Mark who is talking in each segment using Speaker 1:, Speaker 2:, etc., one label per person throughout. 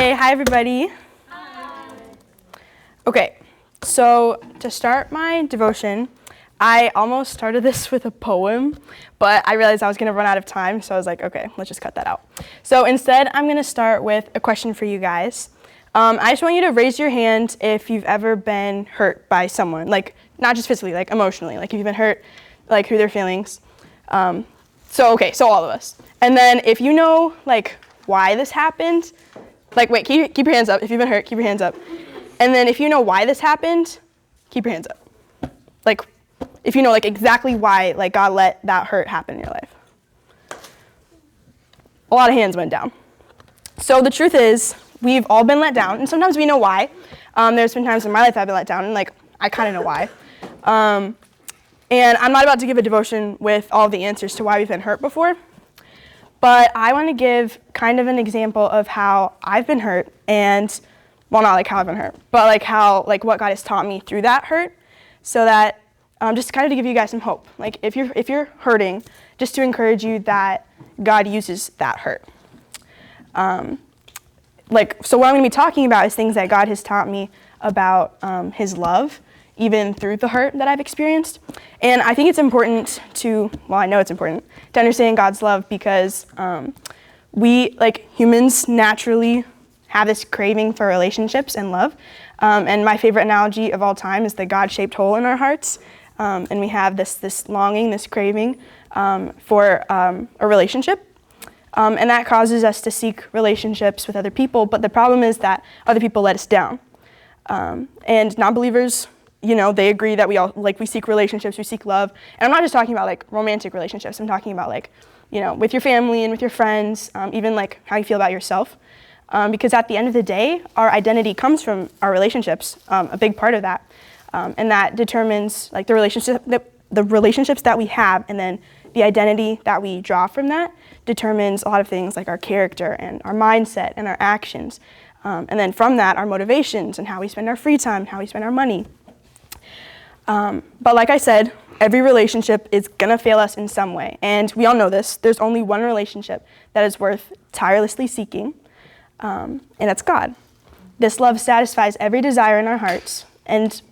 Speaker 1: Okay, hi everybody.
Speaker 2: Hi.
Speaker 1: Okay, so to start my devotion, I almost started this with a poem, but I realized I was going to run out of time, so I was like, okay, let's just cut that out. So instead, I'm going to start with a question for you guys. I just want you to raise your hand if you've ever been hurt by someone, like not just physically, like emotionally, like if you've been hurt, like through their feelings. So all of us. And then if you know, like, why this happened, like, wait, keep your hands up. If you've been hurt, keep your hands up. And then if you know why this happened, keep your hands up. Like, if you know, like, exactly why, like, God let that hurt happen in your life. A lot of hands went down. So the truth is, we've all been let down, and sometimes we know why. There's been times in my life I've been let down, and, like, I kind of know why. And I'm not about to give a devotion with all the answers to why we've been hurt before, but I want to give kind of an example of how I've been hurt and, well, not like how I've been hurt, but like how, like what God has taught me through that hurt, so that just kind of to give you guys some hope. Like if you're hurting, just to encourage you that God uses that hurt. So what I'm going to be talking about is things that God has taught me about his love, even through the hurt that I've experienced. And I think it's important I know it's important to understand God's love because we, like humans, naturally have this craving for relationships and love. And my favorite analogy of all time is the God-shaped hole in our hearts. And we have this longing, this craving for a relationship. And that causes us to seek relationships with other people. But the problem is that other people let us down. And non-believers, they agree that we seek relationships, we seek love. And I'm not just talking about like romantic relationships. I'm talking about like, with your family and with your friends, even like how you feel about yourself. Because at the end of the day, our identity comes from our relationships, a big part of that. And that determines like the relationships that we have, and then the identity that we draw from that determines a lot of things like our character and our mindset and our actions. And then from that, our motivations and how we spend our free time, how we spend our money. But like I said, every relationship is gonna fail us in some way. And we all know this. There's only one relationship that is worth tirelessly seeking, and that's God. This love satisfies every desire in our hearts, and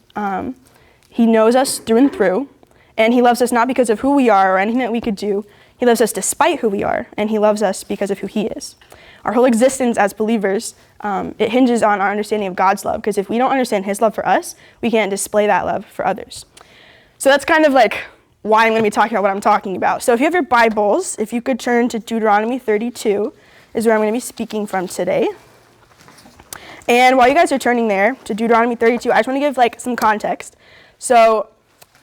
Speaker 1: he knows us through and through, and he loves us not because of who we are or anything that we could do. He loves us despite who we are, and he loves us because of who he is. Our whole existence as believers, it hinges on our understanding of God's love, because if we don't understand his love for us, we can't display that love for others. So that's kind of like why I'm going to be talking about what I'm talking about. So if you have your Bibles, if you could turn to Deuteronomy 32 is where I'm going to be speaking from today. And while you guys are turning there to Deuteronomy 32, I just want to give like some context. So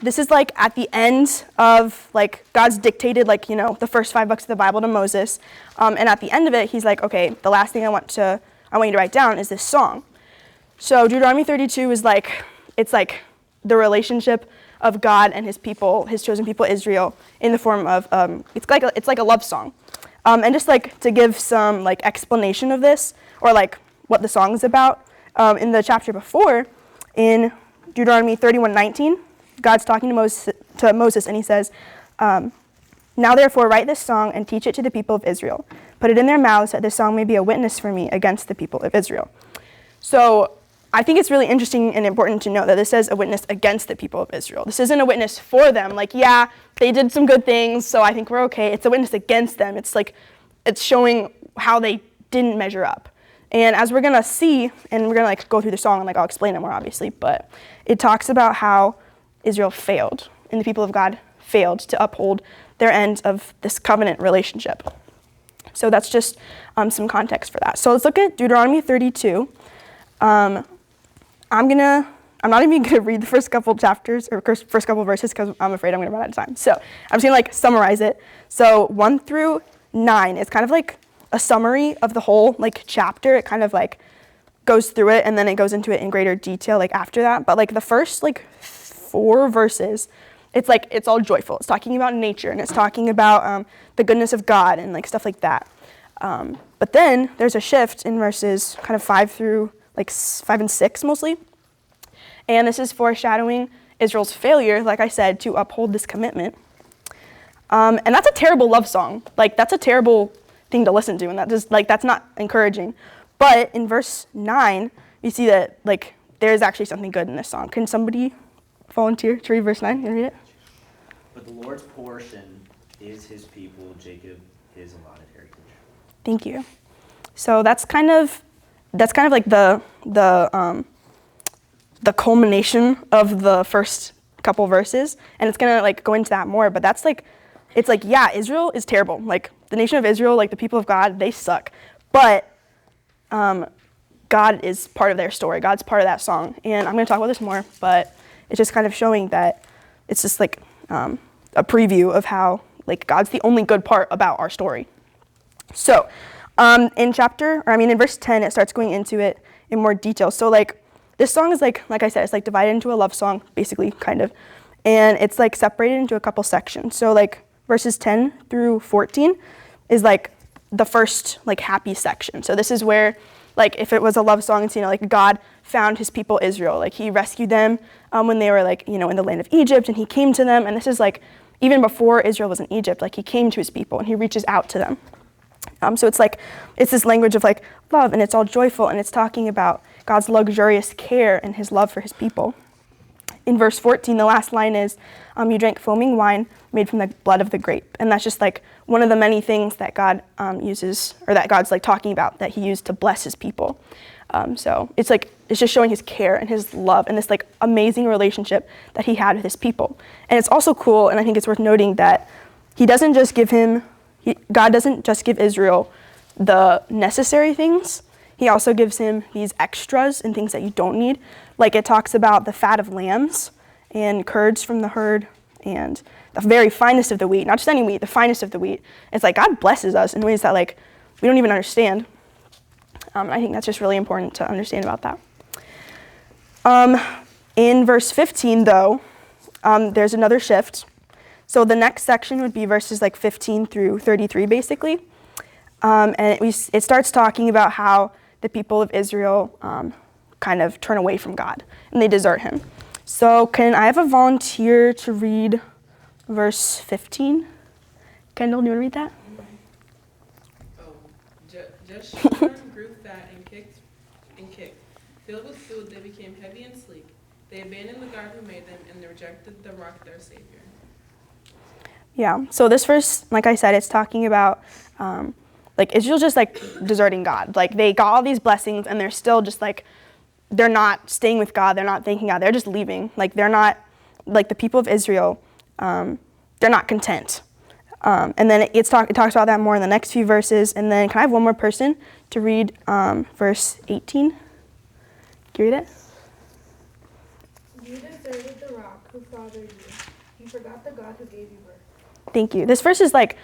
Speaker 1: this is like at the end of like God's dictated like, the first 5 books of the Bible to Moses. And at the end of it, he's like, okay, the last thing I want you to write down is this song. So Deuteronomy 32 is like, it's like the relationship of God and his people, his chosen people Israel, in the form of, it's like a love song. And just like to give some like explanation of this, or like what the song is about, in the chapter before, in Deuteronomy 31:19, God's talking to Moses, and he says, now therefore write this song and teach it to the people of Israel. Put it in their mouths that this song may be a witness for me against the people of Israel. So I think it's really interesting and important to note that this says a witness against the people of Israel. This isn't a witness for them. Like, yeah, they did some good things, so I think we're okay. It's a witness against them. It's like, it's showing how they didn't measure up. And as we're going to see, and we're going to like go through the song, and like I'll explain it more obviously, but it talks about how Israel failed, and the people of God failed to uphold their end of this covenant relationship. So that's just some context for that. So let's look at Deuteronomy 32. I'm not even gonna read the first couple chapters or first couple verses because I'm afraid I'm gonna run out of time. So I'm just gonna like summarize it. So 1 through 9 is kind of like a summary of the whole like chapter. It kind of like goes through it, and then it goes into it in greater detail like after that. But like the first like 4 verses, it's like it's all joyful. It's talking about nature, and it's talking about the goodness of God and like stuff like that. But then there's a shift in verses kind of 5 through like 5 and 6 mostly. And this is foreshadowing Israel's failure, like I said, to uphold this commitment. And that's a terrible love song. Like, that's a terrible thing to listen to, and that's not encouraging. But in verse 9, you see that like there is actually something good in this song. Can somebody volunteer to read verse 9 and read it?
Speaker 2: But the Lord's portion is his people, Jacob his allotted heritage.
Speaker 1: Thank you. So that's kind of like the culmination of the first couple verses, and it's gonna like go into that more. But that's like, it's like, yeah, Israel is terrible. Like the nation of Israel, like the people of God, they suck. But God is part of their story. God's part of that song, and I'm gonna talk about this more. But it's just kind of showing that it's just like a preview of how like God's the only good part about our story. So in verse 10, it starts going into it in more detail. So like this song is like I said, it's like divided into a love song, basically, kind of. And it's like separated into a couple sections. So like verses 10 through 14 is like the first like happy section. So this is where like if it was a love song, it's, like God found his people Israel. Like he rescued them when they were like, in the land of Egypt, and he came to them. And this is like even before Israel was in Egypt, like he came to his people and he reaches out to them. So it's this language of like love, and it's all joyful, and it's talking about God's luxurious care and his love for his people. In verse 14, the last line is, you drank foaming wine made from the blood of the grape. And that's just like one of the many things that God uses, or that God's like talking about, that he used to bless his people. So it's just showing his care and his love and this like amazing relationship that he had with his people. And it's also cool, and I think it's worth noting that God doesn't just give Israel the necessary things. He also gives him these extras and things that you don't need. Like it talks about the fat of lambs and curds from the herd and the very finest of the wheat, not just any wheat, the finest of the wheat. It's like God blesses us in ways that like we don't even understand. I think that's just really important to understand about that. In verse 15 though, there's another shift. So the next section would be verses like 15 through 33 basically. And it starts talking about how the people of Israel kind of turn away from God and they desert him. So can I have a volunteer to read verse 15? Kendall, do you want to read that?
Speaker 3: Just Shushan grew fat and kicked. Filled with food, they became heavy and sleek. They abandoned the God who made them, and they rejected the rock, their Savior.
Speaker 1: Yeah, so this verse, like I said, it's talking about like Israel just like deserting God. Like they got all these blessings and they're still just like, they're not staying with God. They're not thanking God. They're just leaving. Like they're not, like the people of Israel, they're not content. And then it talks about that more in the next few verses. And then can I have one more person to read verse 18? Can you read it?
Speaker 4: You deserted the rock who fathered you. You forgot the God who gave you birth.
Speaker 1: Thank you. This verse is like,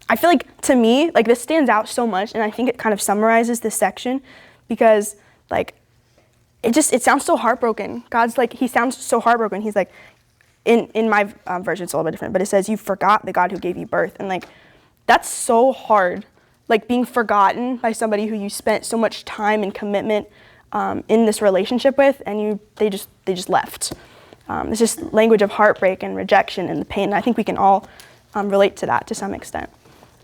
Speaker 1: I feel like to me, like this stands out so much, and I think it kind of summarizes this section because like it sounds so heartbroken. God's like, he sounds so heartbroken. He's like, in my version it's a little bit different, but it says you forgot the God who gave you birth, and like that's so hard. Like being forgotten by somebody who you spent so much time and commitment in this relationship with, and they just left. It's just language of heartbreak and rejection and the pain. And I think we can all relate to that to some extent.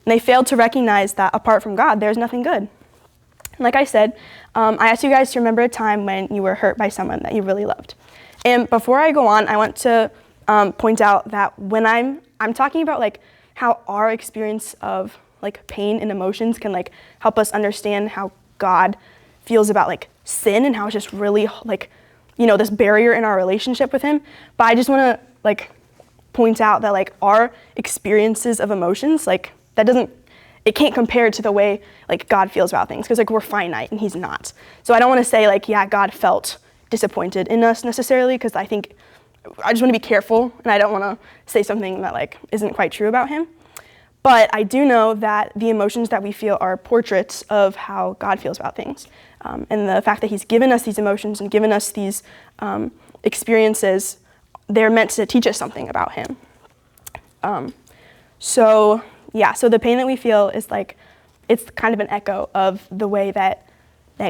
Speaker 1: And they failed to recognize that apart from God, there's nothing good. And like I said, I asked you guys to remember a time when you were hurt by someone that you really loved. And before I go on, I want to point out that when I'm talking about like how our experience of like pain and emotions can like help us understand how God feels about like sin and how it's just really like, this barrier in our relationship with him. But I just want to like point out that like our experiences of emotions, like it can't compare to the way like God feels about things, because like we're finite and he's not. So I don't want to say like, yeah, God felt disappointed in us necessarily, because I just want to be careful, and I don't want to say something that like isn't quite true about him. But I do know that the emotions that we feel are portraits of how God feels about things. And the fact that he's given us these emotions and given us these experiences, they're meant to teach us something about him. So the pain that we feel is like, it's kind of an echo of the way that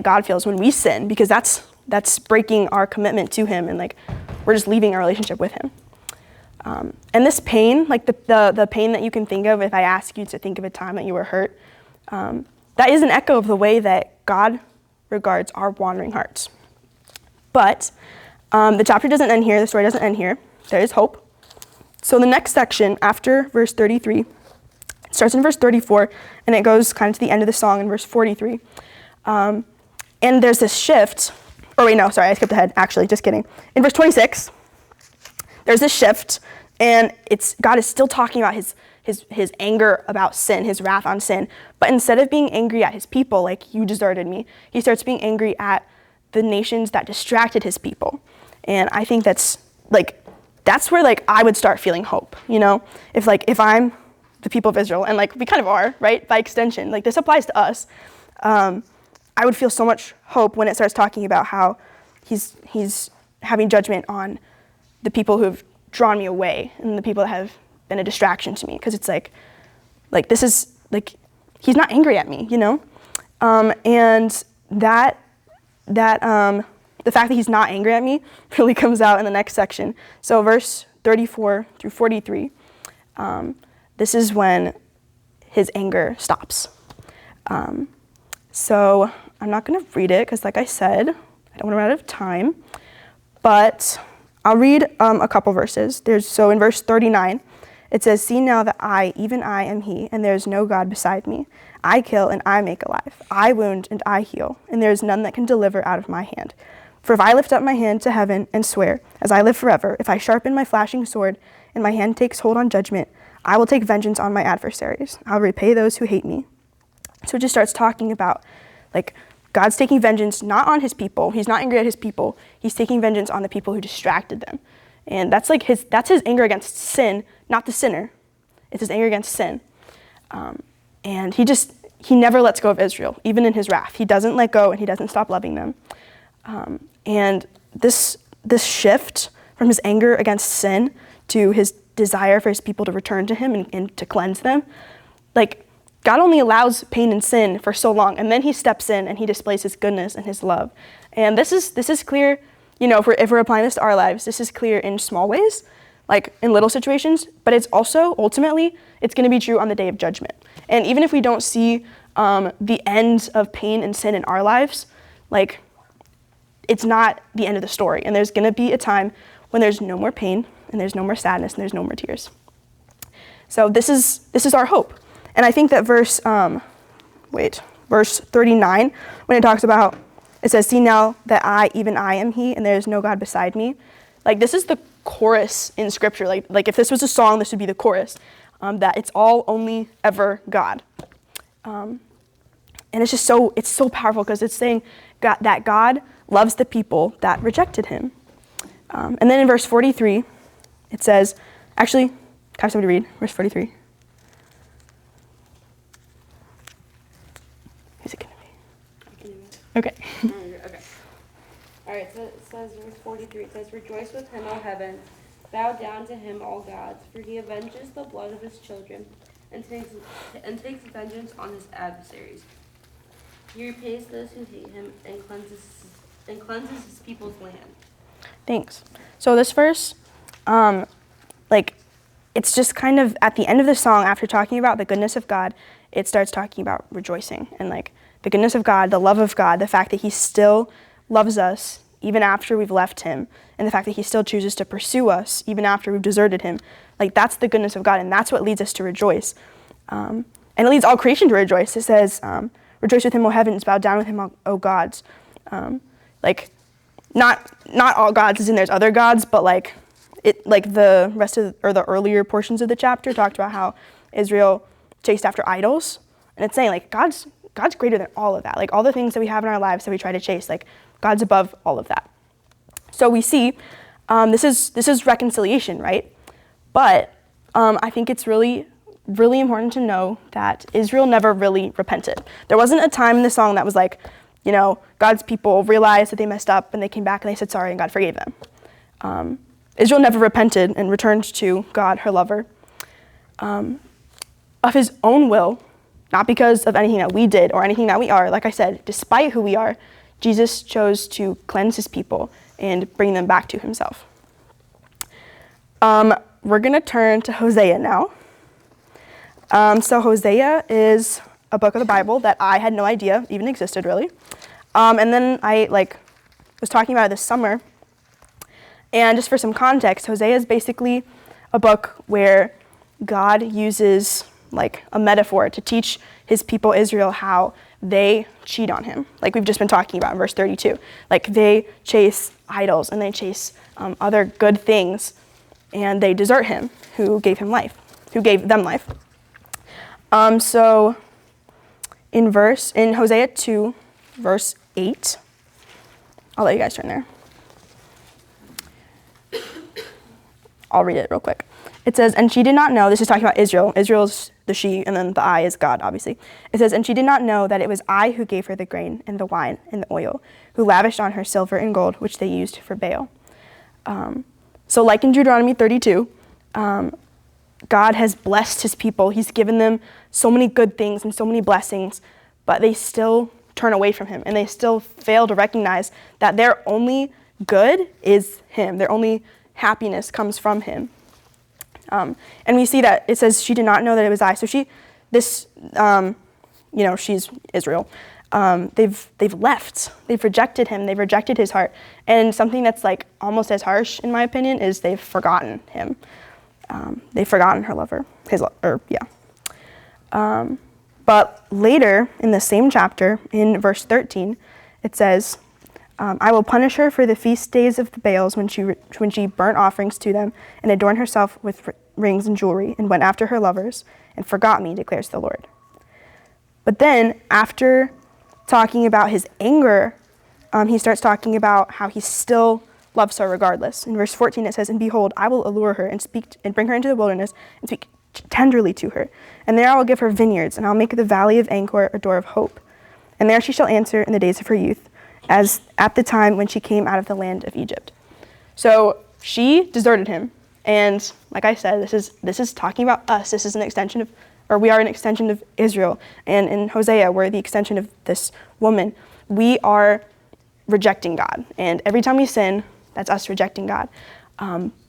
Speaker 1: God feels when we sin, because that's breaking our commitment to him, and like we're just leaving our relationship with him. And this pain, like the pain that you can think of if I ask you to think of a time that you were hurt, that is an echo of the way that God regards our wandering hearts. But the chapter doesn't end here. The story doesn't end here. There is hope. So the next section after verse 33, it starts in verse 34, and it goes kind of to the end of the song in verse 43. And there's this shift. Oh, wait, no, sorry, I skipped ahead. Actually, just kidding. In verse 26, there's this shift, and God is still talking about his anger about sin, his wrath on sin. But instead of being angry at his people, like, you deserted me, he starts being angry at the nations that distracted his people. And I think that's where I would start feeling hope, if I'm the people of Israel, and we kind of are, right, by extension, this applies to us. I would feel so much hope when it starts talking about how he's having judgment on the people who have drawn me away and the people that have been a distraction to me, because it's this is he's not angry at me, and that the fact that he's not angry at me really comes out in the next section. So verse 34 through 43, this is when his anger stops. So I'm not going to read it because, like I said, I don't want to run out of time, but I'll read a couple verses. So in verse 39, it says, "See now that I, even I, am he, and there is no God beside me. I kill and I make alive. I wound and I heal, and there is none that can deliver out of my hand. For if I lift up my hand to heaven and swear, as I live forever, if I sharpen my flashing sword and my hand takes hold on judgment, I will take vengeance on my adversaries. I'll repay those who hate me." So it just starts talking about, God's taking vengeance not on his people. He's not angry at his people. He's taking vengeance on the people who distracted them. And that's his anger against sin, not the sinner. It's his anger against sin. And he never lets go of Israel, even in his wrath. He doesn't let go, and he doesn't stop loving them. And this shift from his anger against sin to his desire for his people to return to him and to cleanse them, God only allows pain and sin for so long, and then he steps in and he displays his goodness and his love. And this is clear, if we're applying this to our lives, this is clear in small ways, in little situations, but it's also, ultimately, it's going to be true on the day of judgment. And even if we don't see the end of pain and sin in our lives, it's not the end of the story. And there's going to be a time when there's no more pain, and there's no more sadness, and there's no more tears. So this is our hope. And I think that verse 39, when it talks about, it says, "See now that I, even I, am he, and there is no God beside me." This is the chorus in Scripture. If this was a song, this would be the chorus. That it's all only ever God. And it's just it's so powerful because it's saying that God loves the people that rejected him. And then in verse 43, it says, actually, can I have somebody read verse 43? Who's it going to be?
Speaker 5: I can do it.
Speaker 1: Okay.
Speaker 5: Okay. All right, so it says, verse 43, it says, "Rejoice with him, O heaven. Bow down to him, all gods, for he avenges the blood of his children and takes vengeance on his adversaries. He repays those who hate him and cleanses his people's land."
Speaker 1: Thanks. So this verse, it's just kind of at the end of the song, after talking about the goodness of God, it starts talking about rejoicing and the goodness of God, the love of God, the fact that he still loves us even after we've left him, and the fact that he still chooses to pursue us even after we've deserted him. That's the goodness of God, and that's what leads us to rejoice. And it leads all creation to rejoice. It says, "Rejoice with him, O heavens, bow down with him, O gods." Not all gods, as in there's other gods, but the rest of, or the earlier portions of the chapter talked about how Israel chased after idols, and it's saying God's greater than all of that. All the things that we have in our lives that we try to chase, God's above all of that. So we see this is reconciliation, right? But I think it's really, really important to know that Israel never really repented. There wasn't a time in the song that was God's people realized that they messed up and they came back and they said sorry and God forgave them. Israel never repented and returned to God, her lover, of his own will, not because of anything that we did or anything that we are. Like I said, despite who we are, Jesus chose to cleanse his people and bring them back to himself. We're going to turn to Hosea now. So Hosea is a book of the Bible that I had no idea even existed, really. And then I was talking about it this summer. And just for some context, Hosea is basically a book where God uses a metaphor to teach his people Israel how they cheat on him, like we've just been talking about in verse 32. They chase idols and they chase other good things, and they desert him who gave them life. So in Hosea 2, verse 8, I'll let you guys turn there. I'll read it real quick. It says, and she did not know, this is talking about Israel. Israel's the she, and then the I is God, obviously. It says, and she did not know that it was I who gave her the grain and the wine and the oil, who lavished on her silver and gold, which they used for Baal. So like in Deuteronomy 32, God has blessed his people. He's given them so many good things and so many blessings, but they still turn away from him, and they still fail to recognize that their only good is him. Their only happiness comes from him. And we see that it says she did not know that it was I. So she's Israel. They've left. They've rejected him. They've rejected his heart. And something that's almost as harsh, in my opinion, is they've forgotten him. They've forgotten her lover. But later in the same chapter, in verse 13, it says, I will punish her for the feast days of the Baals when she burnt offerings to them and adorned herself with rings and jewelry and went after her lovers and forgot me, declares the Lord. But then after talking about his anger, he starts talking about how he still loves her regardless. In verse 14 it says, and behold, I will allure her and bring her into the wilderness and speak tenderly to her. And there I will give her vineyards, and I'll make the valley of Angkor a door of hope. And there she shall answer in the days of her youth, as at the time when she came out of the land of Egypt. So she deserted him. And like I said, this is talking about us. This is an extension of, or we are an extension of Israel. And in Hosea, we're the extension of this woman. We are rejecting God. And every time we sin, that's us rejecting God.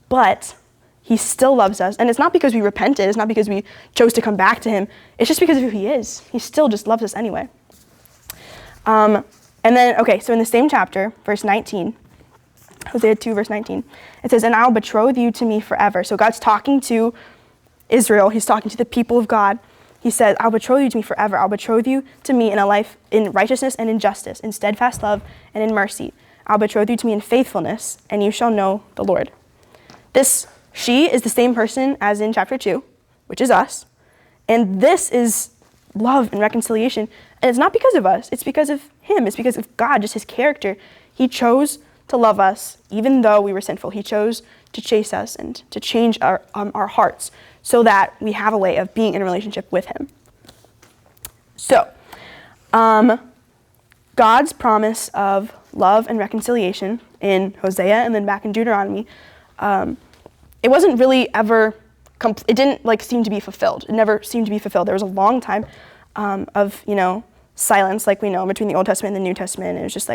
Speaker 1: But he still loves us. And it's not because we repented. It's not because we chose to come back to him. It's just because of who he is. He still just loves us anyway. And then, so in the same chapter, verse 19, Hosea 2, verse 19, it says, and I'll betroth you to me forever. So God's talking to Israel. He's talking to the people of God. He says, I'll betroth you to me forever. I'll betroth you to me in a life in righteousness and in justice, in steadfast love and in mercy. I'll betroth you to me in faithfulness, and you shall know the Lord. This she is the same person as in chapter 2, which is us. And this is love and reconciliation. And it's not because of us. It's because of him. It's because of God, just his character. He chose to love us even though we were sinful. He chose to chase us and to change our hearts so that we have a way of being in a relationship with him. So, God's promise of love and reconciliation in Hosea and then back in Deuteronomy, it wasn't really ever, it didn't seem to be fulfilled. It never seemed to be fulfilled. There was a long time of, silence, like we know, between the Old Testament and the New Testament. And it was just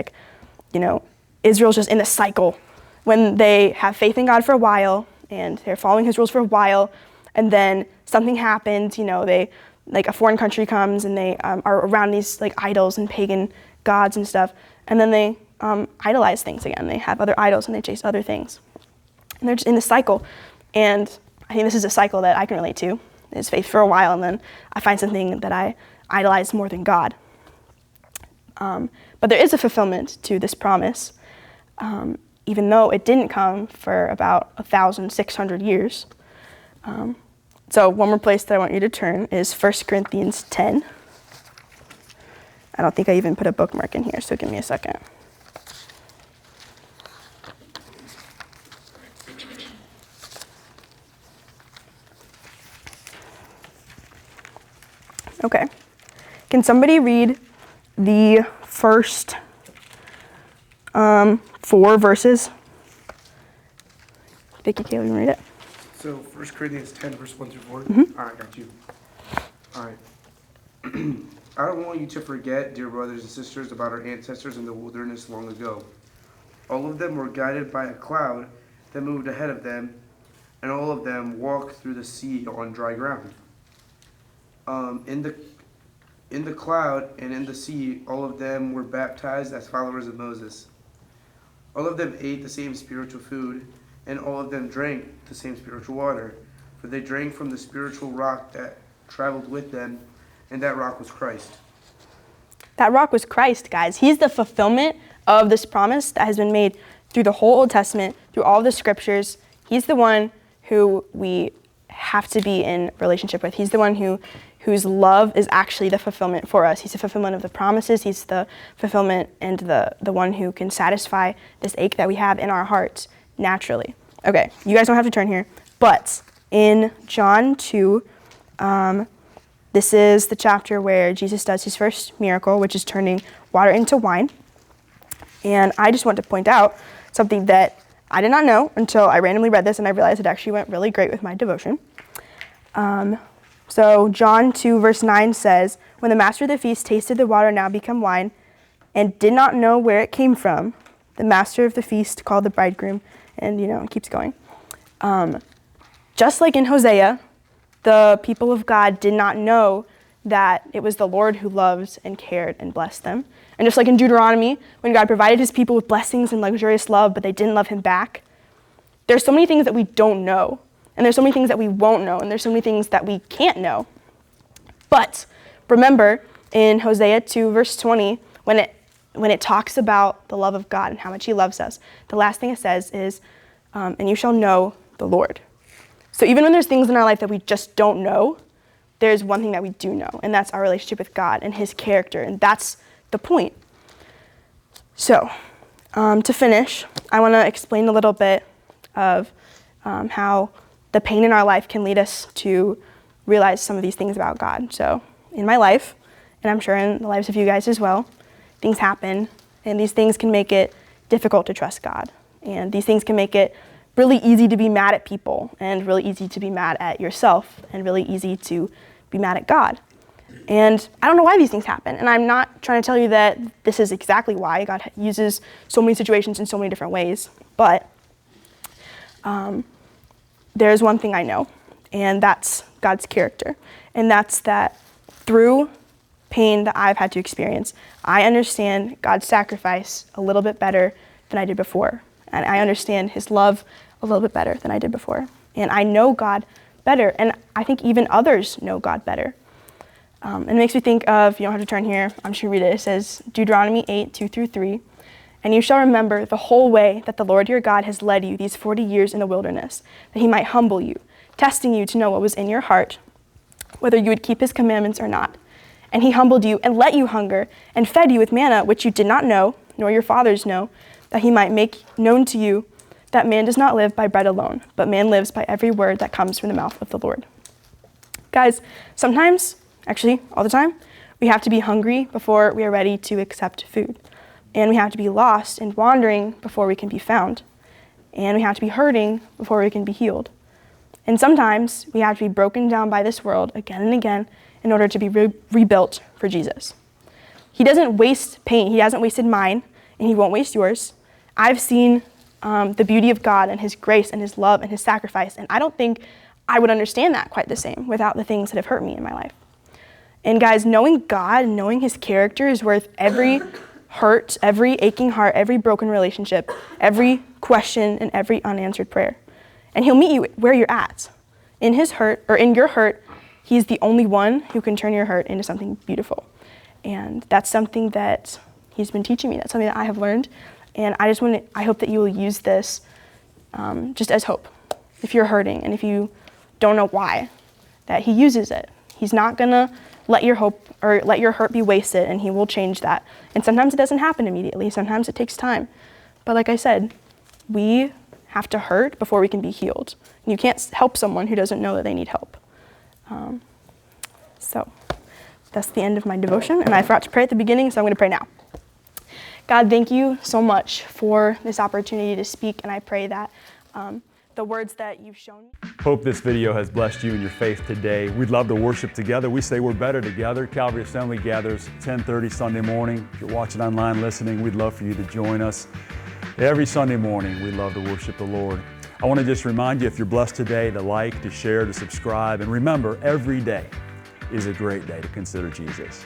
Speaker 1: Israel's just in a cycle when they have faith in God for a while and they're following his rules for a while, and then something happens, they, a foreign country comes and they are around these idols and pagan gods and stuff, and then they idolize things again. They have other idols and they chase other things. And they're just in this cycle. And I think this is a cycle that I can relate to. It's faith for a while, and then I find something that I idolize more than God. But there is a fulfillment to this promise, even though it didn't come for about 1,600 years. So one more place that I want you to turn is 1 Corinthians 10. I don't think I even put a bookmark in here, so give me a second. Okay. Can somebody read the first 4 verses? Vicky, Kayla, you want to read it?
Speaker 6: So 1 Corinthians 10, verse 1 through 4?
Speaker 1: Mm-hmm.
Speaker 6: All right, got you. All right. I don't want you to forget, dear brothers and sisters, about our ancestors in the wilderness long ago. All of them were guided by a cloud that moved ahead of them, and all of them walked through the sea on dry ground. In In the cloud and in the sea, all of them were baptized as followers of Moses. All of them ate the same spiritual food, and all of them drank the same spiritual water, for they drank from the spiritual rock that traveled with them, and that rock was Christ.
Speaker 1: That rock was Christ, guys. He's the fulfillment of this promise that has been made through the whole Old Testament, through all the scriptures. He's the one who we have to be in relationship with. He's the one whose love is actually the fulfillment for us. He's the fulfillment of the promises. He's the fulfillment and the one who can satisfy this ache that we have in our hearts naturally. Okay, you guys don't have to turn here, but in John 2, this is the chapter where Jesus does his first miracle, which is turning water into wine. And I just want to point out something that I did not know until I randomly read this, and I realized it actually went really great with my devotion. So John 2 verse 9 says, "When the master of the feast tasted the water now become wine, and did not know where it came from, the master of the feast called the bridegroom," and it keeps going. Just like in Hosea, the people of God did not know that it was the Lord who loves and cared and blessed them. And just like in Deuteronomy, when God provided his people with blessings and luxurious love, but they didn't love him back, there's so many things that we don't know. And there's so many things that we won't know. And there's so many things that we can't know. But remember in Hosea 2 verse 20, when it talks about the love of God and how much he loves us, the last thing it says is, "And you shall know the Lord." So even when there's things in our life that we just don't know, there's one thing that we do know, and that's our relationship with God and his character, and that's the point. So to finish, I want to explain a little bit of how the pain in our life can lead us to realize some of these things about God. So in my life, and I'm sure in the lives of you guys as well, things happen, and these things can make it difficult to trust God. And these things can make it really easy to be mad at people, and really easy to be mad at yourself, and really easy to be mad at God. And I don't know why these things happen, and I'm not trying to tell you that this is exactly why. God uses so many situations in so many different ways, but there's one thing I know, and that's God's character. And that's that through pain that I've had to experience, I understand God's sacrifice a little bit better than I did before. And I understand his love a little bit better than I did before. And I know God better, and I think even others know God better. And it makes me think of, you don't have to turn here, I'm just going to read it. It says, Deuteronomy 8, 2-3, "And you shall remember the whole way that the Lord your God has led you these 40 years in the wilderness, that he might humble you, testing you to know what was in your heart, whether you would keep his commandments or not. And he humbled you and let you hunger, and fed you with manna, which you did not know, nor your fathers know, that he might make known to you that man does not live by bread alone, but man lives by every word that comes from the mouth of the Lord." Guys, sometimes, actually all the time, we have to be hungry before we are ready to accept food. And we have to be lost and wandering before we can be found. And we have to be hurting before we can be healed. And sometimes we have to be broken down by this world again and again in order to be rebuilt for Jesus. He doesn't waste pain. He hasn't wasted mine, and he won't waste yours. I've seen the beauty of God and his grace and his love and his sacrifice, and I don't think I would understand that quite the same without the things that have hurt me in my life. And guys, knowing God and knowing his character is worth every hurt, every aching heart, every broken relationship, every question, and every unanswered prayer. And he'll meet you where you're at. In his hurt, or in your hurt, he's the only one who can turn your hurt into something beautiful. And that's something that he's been teaching me. That's something that I have learned. And I hope that you will use this just as hope. If you're hurting and if you don't know why, that he uses it. He's not gonna let your hope or let your hurt be wasted, and he will change that. And sometimes it doesn't happen immediately. Sometimes it takes time. But like I said, we have to hurt before we can be healed. And you can't help someone who doesn't know that they need help. So that's the end of my devotion. And I forgot to pray at the beginning, so I'm going to pray now. God, thank you so much for this opportunity to speak, and I pray that the words that you've shown me.
Speaker 7: Hope this video has blessed you in your faith today. We'd love to worship together. We say we're better together. Calvary Assembly gathers 10:30 Sunday morning. If you're watching online, listening, we'd love for you to join us. Every Sunday morning, we love to worship the Lord. I want to just remind you, if you're blessed today, to like, to share, to subscribe, and remember, every day is a great day to consider Jesus.